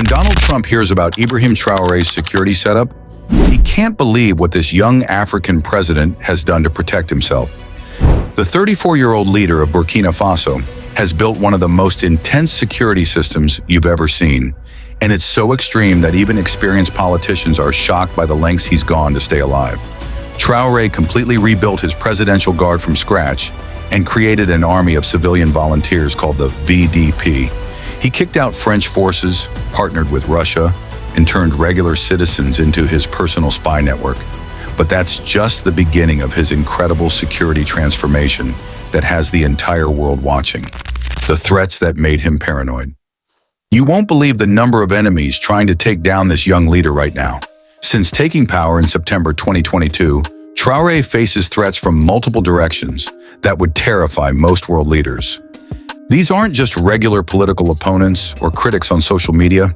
When Donald Trump hears about Ibrahim Traoré's security setup, he can't believe what this young African president has done to protect himself. The 34-year-old leader of Burkina Faso has built one of the most intense security systems you've ever seen, and it's so extreme that even experienced politicians are shocked by the lengths he's gone to stay alive. Traoré completely rebuilt his presidential guard from scratch and created an army of civilian volunteers called the VDP. He kicked out French forces, partnered with Russia, and turned regular citizens into his personal spy network. But that's just the beginning of his incredible security transformation that has the entire world watching. The threats that made him paranoid. You won't believe the number of enemies trying to take down this young leader right now. Since taking power in September 2022, Traoré faces threats from multiple directions that would terrify most world leaders. These aren't just regular political opponents or critics on social media.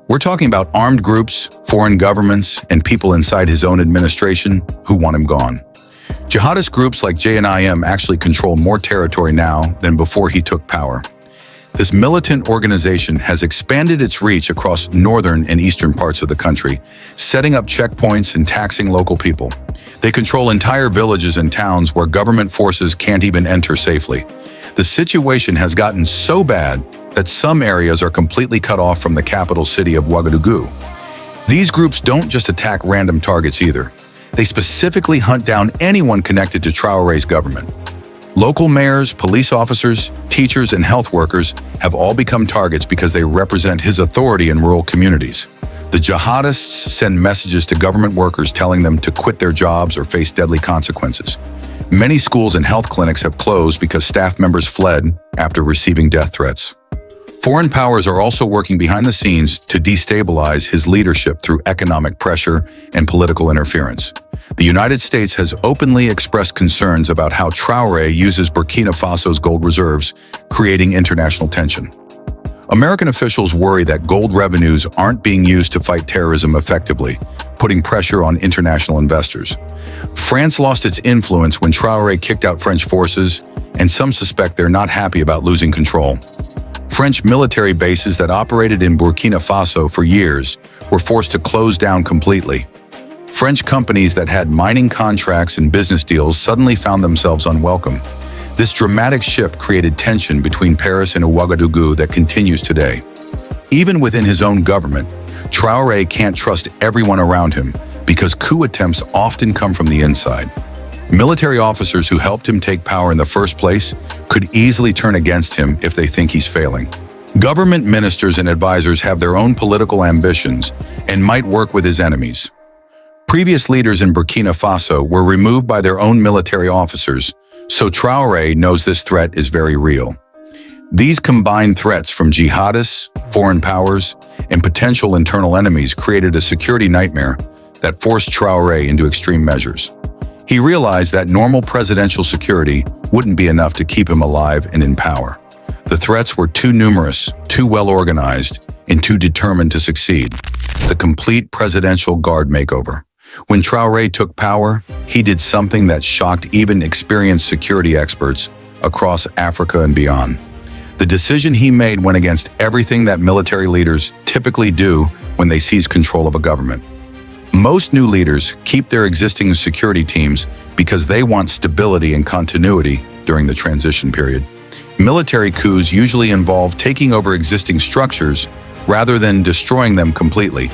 We're talking about armed groups, foreign governments, and people inside his own administration who want him gone. Jihadist groups like JNIM actually control more territory now than before he took power. This militant organization has expanded its reach across northern and eastern parts of the country, setting up checkpoints and taxing local people. They control entire villages and towns where government forces can't even enter safely. The situation has gotten so bad that some areas are completely cut off from the capital city of Ouagadougou. These groups don't just attack random targets either. They specifically hunt down anyone connected to Traoré's government. Local mayors, police officers, teachers, and health workers have all become targets because they represent his authority in rural communities. The jihadists send messages to government workers telling them to quit their jobs or face deadly consequences. Many schools and health clinics have closed because staff members fled after receiving death threats. Foreign powers are also working behind the scenes to destabilize his leadership through economic pressure and political interference. The United States has openly expressed concerns about how Traoré uses Burkina Faso's gold reserves, creating international tension. American officials worry that gold revenues aren't being used to fight terrorism effectively, putting pressure on international investors. France lost its influence when Traoré kicked out French forces, and some suspect they're not happy about losing control. French military bases that operated in Burkina Faso for years were forced to close down completely. French companies that had mining contracts and business deals suddenly found themselves unwelcome. This dramatic shift created tension between Paris and Ouagadougou that continues today. Even within his own government, Traoré can't trust everyone around him because coup attempts often come from the inside. Military officers who helped him take power in the first place could easily turn against him if they think he's failing. Government ministers and advisors have their own political ambitions and might work with his enemies. Previous leaders in Burkina Faso were removed by their own military officers, so Traoré knows this threat is very real. These combined threats from jihadists, foreign powers, and potential internal enemies created a security nightmare that forced Traoré into extreme measures. He realized that normal presidential security wouldn't be enough to keep him alive and in power. The threats were too numerous, too well organized, and too determined to succeed. The complete presidential guard makeover. When Traoré took power, he did something that shocked even experienced security experts across Africa and beyond. The decision he made went against everything that military leaders typically do when they seize control of a government. Most new leaders keep their existing security teams because they want stability and continuity during the transition period. Military coups usually involve taking over existing structures rather than destroying them completely.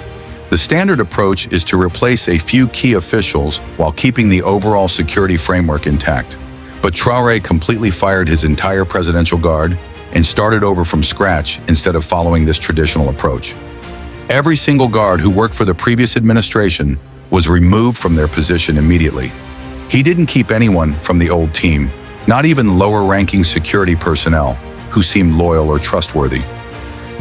The standard approach is to replace a few key officials while keeping the overall security framework intact. But Traoré completely fired his entire presidential guard and started over from scratch instead of following this traditional approach. Every single guard who worked for the previous administration was removed from their position immediately. He didn't keep anyone from the old team, not even lower-ranking security personnel who seemed loyal or trustworthy.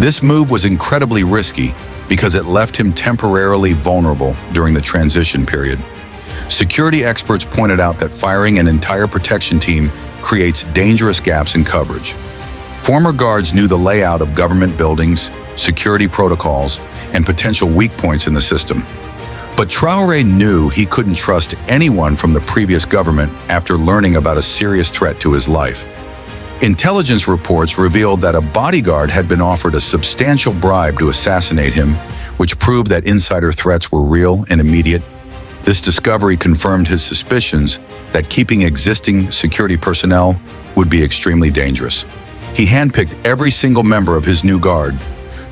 This move was incredibly risky because it left him temporarily vulnerable during the transition period. Security experts pointed out that firing an entire protection team creates dangerous gaps in coverage. Former guards knew the layout of government buildings, security protocols, and potential weak points in the system. But Traoré knew he couldn't trust anyone from the previous government after learning about a serious threat to his life. Intelligence reports revealed that a bodyguard had been offered a substantial bribe to assassinate him, which proved that insider threats were real and immediate. This discovery confirmed his suspicions that keeping existing security personnel would be extremely dangerous. He handpicked every single member of his new guard,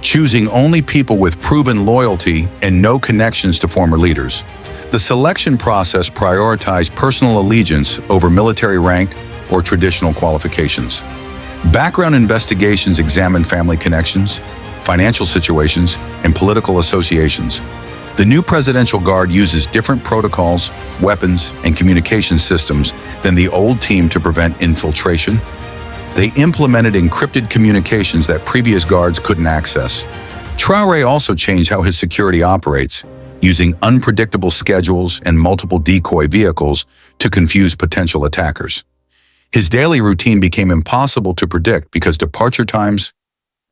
choosing only people with proven loyalty and no connections to former leaders. The selection process prioritized personal allegiance over military rank or traditional qualifications. Background investigations examined family connections, financial situations, and political associations. The new Presidential Guard uses different protocols, weapons, and communication systems than the old team to prevent infiltration. They implemented encrypted communications that previous guards couldn't access. Traoré also changed how his security operates, using unpredictable schedules and multiple decoy vehicles to confuse potential attackers. His daily routine became impossible to predict because departure times,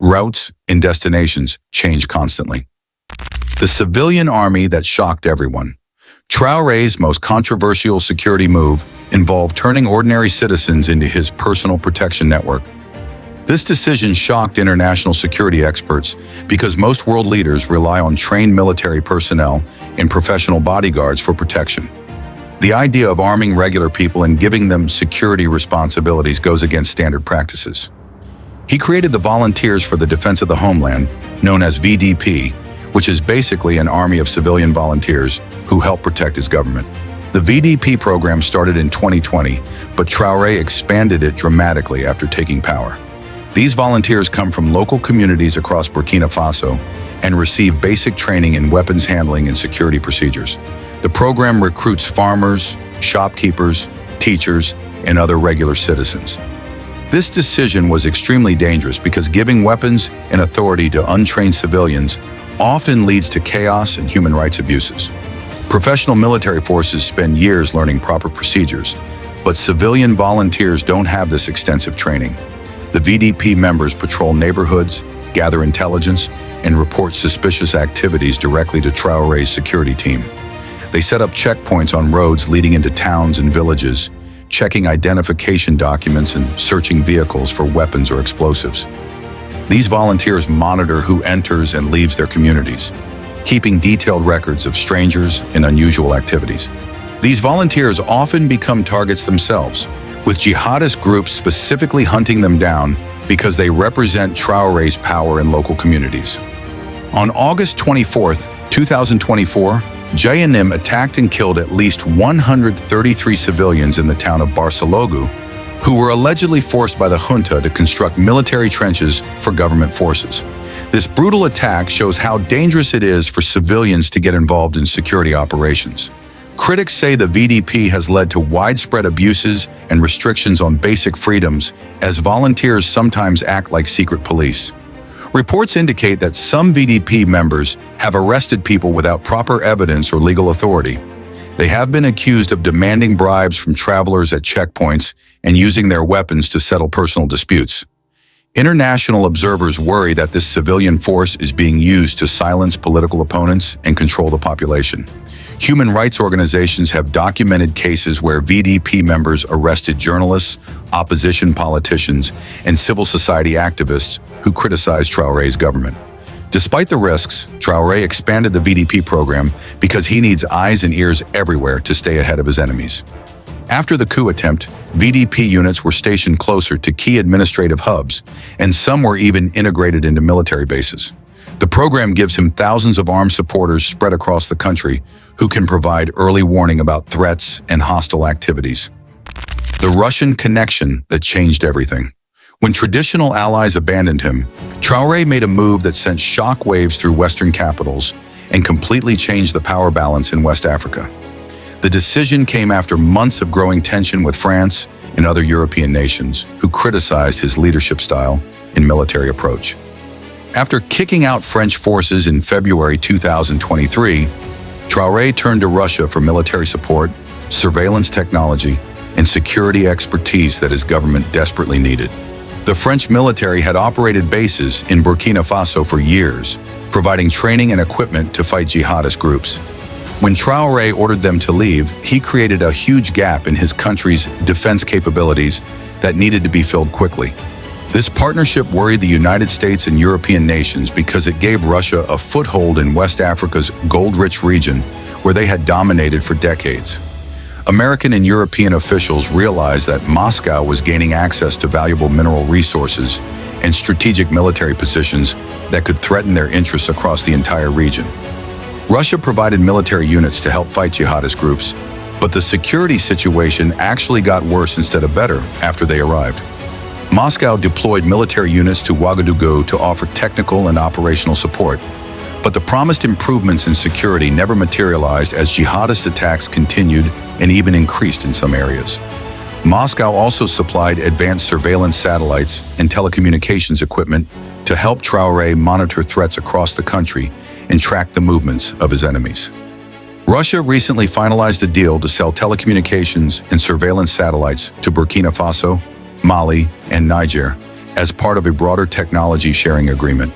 routes, and destinations changed constantly. The civilian army that shocked everyone. Traoré's most controversial security move involved turning ordinary citizens into his personal protection network. This decision shocked international security experts because most world leaders rely on trained military personnel and professional bodyguards for protection. The idea of arming regular people and giving them security responsibilities goes against standard practices. He created the Volunteers for the Defense of the Homeland, known as VDP, which is basically an army of civilian volunteers who help protect his government. The VDP program started in 2020, but Traoré expanded it dramatically after taking power. These volunteers come from local communities across Burkina Faso and receive basic training in weapons handling and security procedures. The program recruits farmers, shopkeepers, teachers, and other regular citizens. This decision was extremely dangerous because giving weapons and authority to untrained civilians often leads to chaos and human rights abuses. Professional military forces spend years learning proper procedures, but civilian volunteers don't have this extensive training. The VDP members patrol neighborhoods, gather intelligence, and report suspicious activities directly to Traoré's security team. They set up checkpoints on roads leading into towns and villages, checking identification documents and searching vehicles for weapons or explosives. These volunteers monitor who enters and leaves their communities, keeping detailed records of strangers and unusual activities. These volunteers often become targets themselves, with jihadist groups specifically hunting them down because they represent Traoré's power in local communities. On August 24, 2024, JNM attacked and killed at least 133 civilians in the town of Barcelona, who were allegedly forced by the junta to construct military trenches for government forces. This brutal attack shows how dangerous it is for civilians to get involved in security operations. Critics say the VDP has led to widespread abuses and restrictions on basic freedoms, as volunteers sometimes act like secret police. Reports indicate that some VDP members have arrested people without proper evidence or legal authority. They have been accused of demanding bribes from travelers at checkpoints and using their weapons to settle personal disputes. International observers worry that this civilian force is being used to silence political opponents and control the population. Human rights organizations have documented cases where VDP members arrested journalists, opposition politicians, and civil society activists who criticized Traoré's government. Despite the risks, Traoré expanded the VDP program because he needs eyes and ears everywhere to stay ahead of his enemies. After the coup attempt, VDP units were stationed closer to key administrative hubs, and some were even integrated into military bases. The program gives him thousands of armed supporters spread across the country who can provide early warning about threats and hostile activities. The Russian connection that changed everything. When traditional allies abandoned him, Traoré made a move that sent shockwaves through Western capitals and completely changed the power balance in West Africa. The decision came after months of growing tension with France and other European nations who criticized his leadership style and military approach. After kicking out French forces in February 2023, Traoré turned to Russia for military support, surveillance technology, and security expertise that his government desperately needed. The French military had operated bases in Burkina Faso for years, providing training and equipment to fight jihadist groups. When Traoré ordered them to leave, he created a huge gap in his country's defense capabilities that needed to be filled quickly. This partnership worried the United States and European nations because it gave Russia a foothold in West Africa's gold-rich region where they had dominated for decades. American and European officials realized that Moscow was gaining access to valuable mineral resources and strategic military positions that could threaten their interests across the entire region. Russia provided military units to help fight jihadist groups, but the security situation actually got worse instead of better after they arrived. Moscow deployed military units to Ouagadougou to offer technical and operational support, but the promised improvements in security never materialized as jihadist attacks continued and even increased in some areas. Moscow also supplied advanced surveillance satellites and telecommunications equipment to help Traoré monitor threats across the country and track the movements of his enemies. Russia recently finalized a deal to sell telecommunications and surveillance satellites to Burkina Faso, Mali, and Niger as part of a broader technology sharing agreement.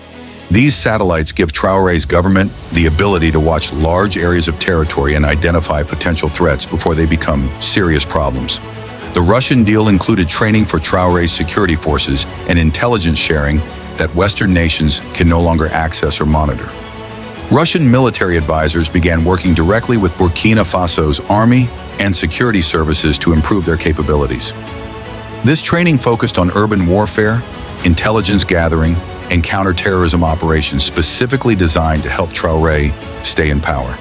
These satellites give Traoré's government the ability to watch large areas of territory and identify potential threats before they become serious problems. The Russian deal included training for Traoré's security forces and intelligence sharing that Western nations can no longer access or monitor. Russian military advisors began working directly with Burkina Faso's army and security services to improve their capabilities. This training focused on urban warfare, intelligence gathering, and counterterrorism operations specifically designed to help Traoré stay in power.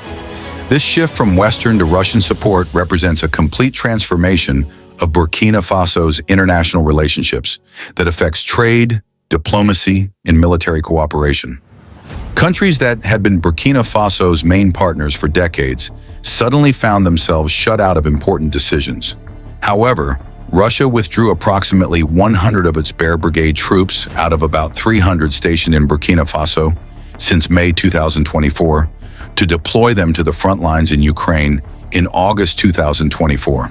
This shift from Western to Russian support represents a complete transformation of Burkina Faso's international relationships that affects trade, diplomacy, and military cooperation. Countries that had been Burkina Faso's main partners for decades suddenly found themselves shut out of important decisions. However, Russia withdrew approximately 100 of its Bear Brigade troops out of about 300 stationed in Burkina Faso since May 2024 to deploy them to the front lines in Ukraine in August 2024.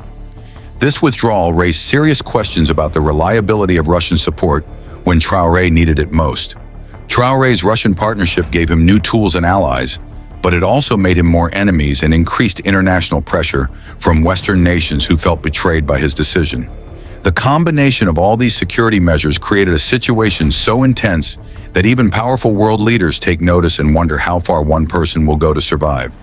This withdrawal raised serious questions about the reliability of Russian support when Traoré needed it most. Traoré's Russian partnership gave him new tools and allies, but it also made him more enemies and increased international pressure from Western nations who felt betrayed by his decision. The combination of all these security measures created a situation so intense that even powerful world leaders take notice and wonder how far one person will go to survive.